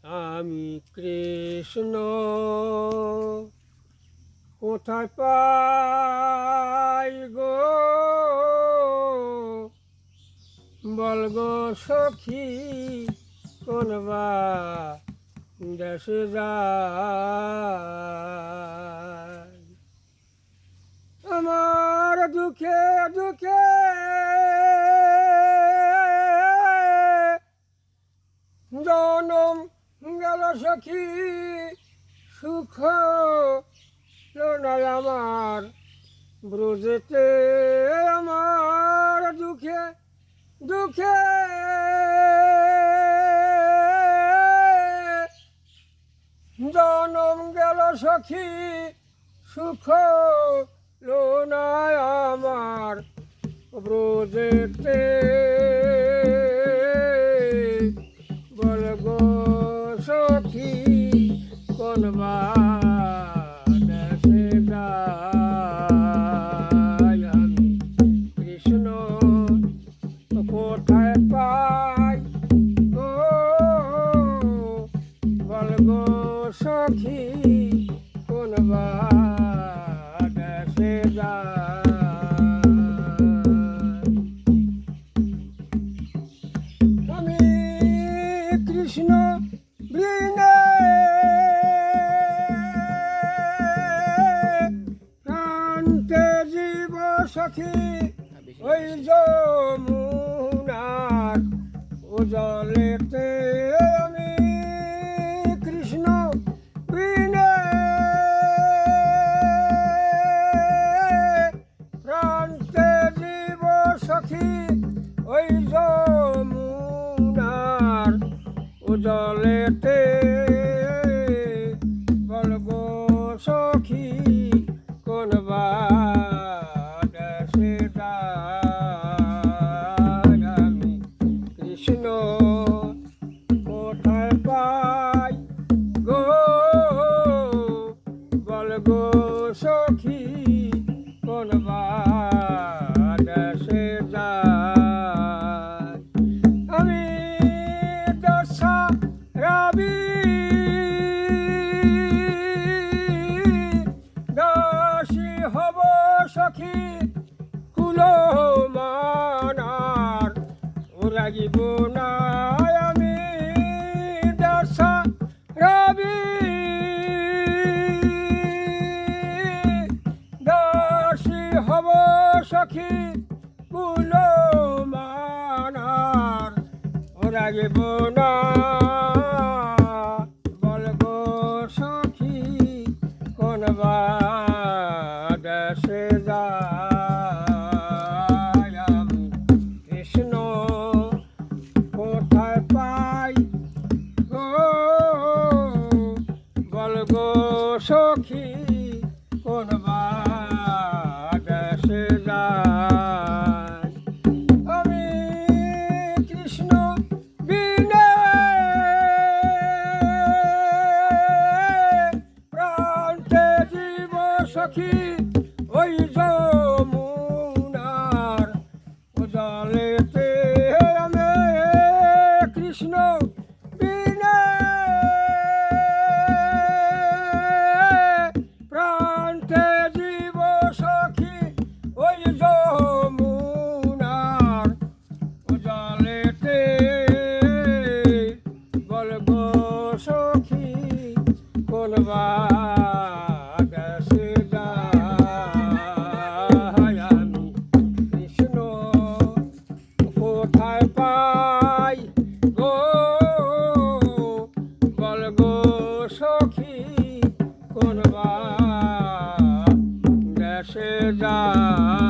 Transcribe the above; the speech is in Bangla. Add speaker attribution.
Speaker 1: আমি কৃষ্ণ কোথায় পাই গো, বল গো সখী কোন বা দেশে যাই। আমার দুঃখে দুঃখে জনম গেল সখী, সুখ নাই আমার ব্রজেতে। আমার দুঃখে দুঃখে জনম গেল সখী, সুখ নাই আমার ব্রজেতে। বল গো সখী কোন বা দেশে যাই। আমি কৃষ্ণ কোথায় পাই গো, বল গো সখী কোন বা দেশে যাই। আমি কৃষ্ণ বৃন্দে প্রান্তে জীব সখী, ওই যমুনার জলেতে। আমি কৃষ্ণ বৃন্দে প্রান্তে জীব সখী, ওই যমুনার জলেতে। বল গো সখী কোন বা দেশে যাই। আমি কৃষ্ণ কোথায় পাই গো, বল গো সখী কোন বা দেশে যাই। আমি দশা রবি দাসী হব সখী, কুল মানার রাগিব না। আমি দশা রবি দাসী হব সখী, কুল মানার রাগিব না। বল গো সখী কোন বা দেশে যাই। আমি কৃষ্ণ কোথায় পাই গো, বল গো সখী কোন বা দেশে যাই। আমি কৃষ্ণ বিনে প্রান্তে জীব সখী, ওই যমুনার জলেতে। আমি কৃষ্ণ বিনে প্রান্তে জীব সখী, ওই যমুনার জলেতে। বল গো সখী কোন বা দেশে যাই। আমি কৃষ্ণ কোথায় পাই গো, বল গো সখী কোন বা দেশে যাই।